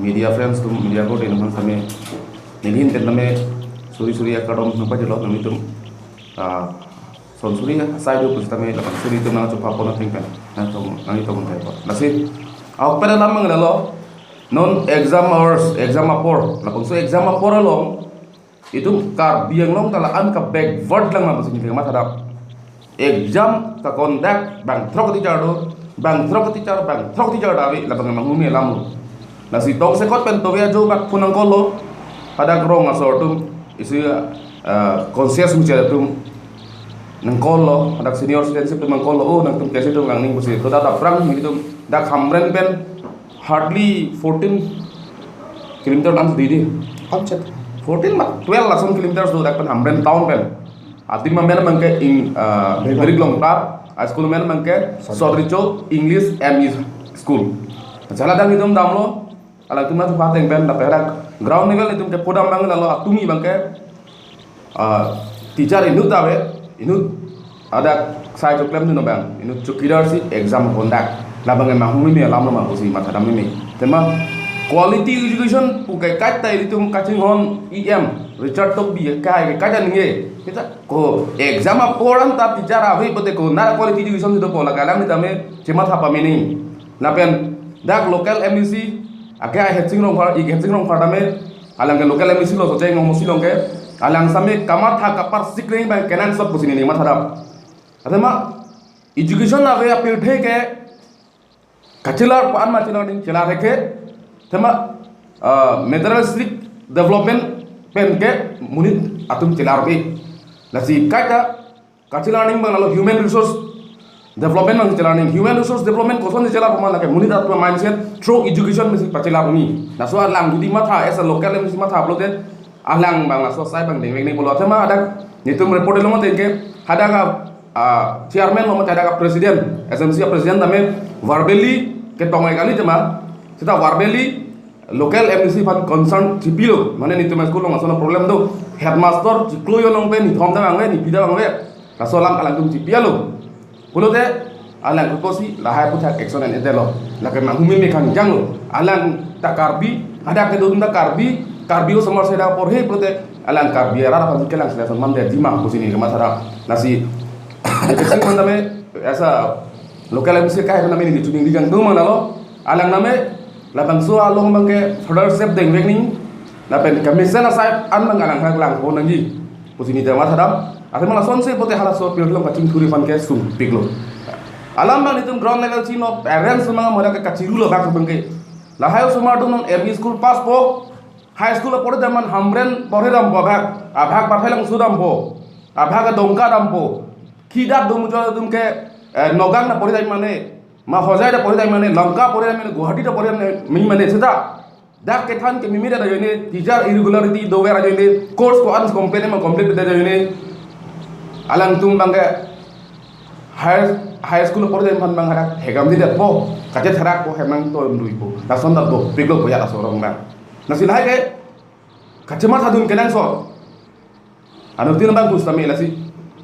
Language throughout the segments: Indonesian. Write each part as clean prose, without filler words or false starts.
media friends tum media ko din man same nilhin ten name suri akadom napa jelo nami tum son suri sai do pustame la suri tum na chupa pona thing pen na tum ani tum thai pa nasi au pada lamang lalo non exam hours exam apor la pungso exam apor along itu kar biang long tala an ka backward lang ma sini ma thadap exam ka conduct bang throk ti charo bang throk ti charo dawi la bang mangumi lamu nasi tong sekot pen to ya jo bak punang kolo pada grong asor tum isu konsias mucha tum nang kolo ada senior citizenship tum nang kolo oh nang tum kesi tum nang ning busi to da prang ni tum dak hamren pen hardly 14 kilometer lang di object 14 mat 12 langsung kilometers do dak pen hamren town pen atim ma men mangke in very long tar school men mangke sodricho english and school jala dang itum damlo ala tum na pateng ben da pera ground level itum te podam bang lalo atumi bangke teacher inut ada sai to claim no bang inut chukidar si exam conduct la bang ma humi me lam ma kusi ma thadam me tema quality education pu kai kat tai itum kaching hon em richard tok bi kai jan nge kita ko exam a poran ta teacher a hoi pote ko na quality education to pola kalam ni tame chema thapa me ni na pen dak local mec akai hetching rong phar dame alang ke local mec lo sote ngom silong ke alang same kama tha kapar sikring ba kenan sob busini ni mathara adema education na ve apil the ke kachilar pan ma chila ding chila reke tema materialistic development pen ke munit atum chilar be lasi kata kachilar ning bang lo human resource development mang chalaning human resource development koson de chela pama lake munit atma mindset through education mesi pachila bumi na so alang gudi matha as a local mesi matha blote alang bang so sai bang deng ni bolo thema ada nitum report lo mate ke hada ka chairman lo mate ada ka president SMC president tame verbally ke tongai kali tema sita verbally local MDC fan concern cipilo mane nitum school lo masona problem do headmaster ciklo yo nong pe ni thom da bang ni pida bang we la so lam alang tum cipialo pulote alang kosi lahai puthak action en edelo lake manghumi me khang janglo alang takarbi ada ke dum takarbi karbi o samar seda por he pulote alang karbi ara pan kelang selesan mande dima kusini ke masara nasi kecil mandame asa lokal MC kai name ni tuning digang dum manalo alang name labang so along bangke further step deng vekning lapen commission asai an mangalang lang honangi kusini te masara ada malah sonse pote hala so pilom kacing turi fan ke sum piglo alam bang itum ground level chino parents mga mora ka kachiru lo bak bangke la hayo sumar dun every school pass po high school pore daman hamren pore dam po abhag pafelang sudam po abhag dongka dam po kidap dum jo dum ke nogang na pore dai mane ma hojai da pore dai mane lanka pore dai mane guwahati da pore mi mane sita dak ke than ke mimira da yone teacher irregularity do wera yone course ko ans complete ma complete da yone alang tum bangga high school por dem pan bangara hegam di dat po kajet harak po hemang to ndui po da sondar do piglo po ya sorong bang nasi lai ke kacema thadun kenan so anu tin bang kustami lasi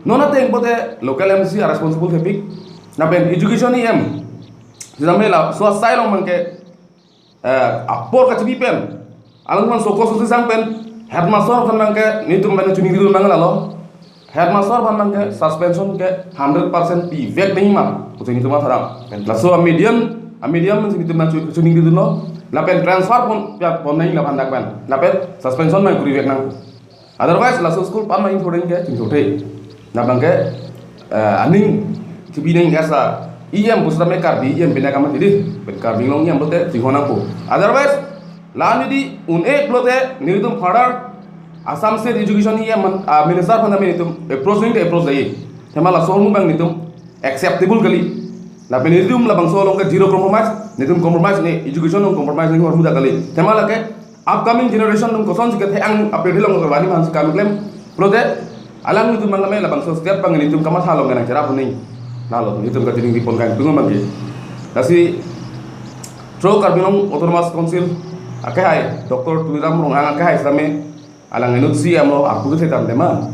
nona teng pote local MC are responsible ke pig na ben education ni em jamela so sai long mangke apor kachibi pen alang man so ko so sang pen headmaster kan mangke ni tum ben chuni dul mangala lo headmaster ban ke suspension ke 100% pi vek नहीं मा उसे नितुमा थरा lasso a medium मन नितुमा चुनिंग दिदु नो लापेन transfer pon नहीं ला भांdak ban लापेन suspension mai kuri vek nang otherwise laso school pan mai थोड़े के चिंचोटे ना bangke aning cibi ning asa em busra me karbi em bina kamat idi ben karbi long em lote jihona ko otherwise la nidi un ek lote nitum further Assam State Education ini minister pada itu approach lagi. Tema la solong bang itu acceptable kali. La penidum la bang solong ke zero compromise. Nitum compromise ni education nung compromise ni harus mudah kali. Tema la ke upcoming generation nung koson sih ke ang apel hilang ke bani masih kami klaim. Prote alang itu mangamai la bang so setiap bang nitum kamat halong kan cara puning. Nalo nitum ke tinggi pon kan tunggu mangi. Kasi tro karbinong autonomous council akai doktor tuliram rong akai same alang enut si amlo aku ke setam tema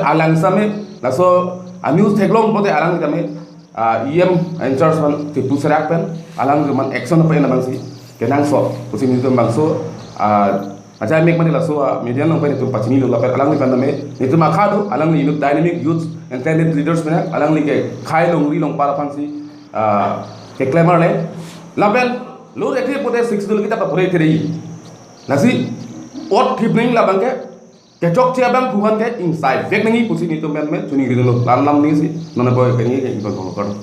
alang same laso amius teglong pote alang kitame em en charge van tipu serak pen alang man action apa yang bang si kenang so pusi ni tu bangso aja mek mani la so median long pa ni tu pachini lo la per alang ni pandame ni tu makhado alang ni dynamic youth and talented leaders mena alang ni ke khai long ri long para phansi ke claimer le label lo rekhe pote 6 dul kita pa pore teri nasi ot thibning labang ke chok chia bang phuhan ke inside vek nangi pusi ni tu men me chuni ri lo lam lam ni si nona boy ke ni ke ko ko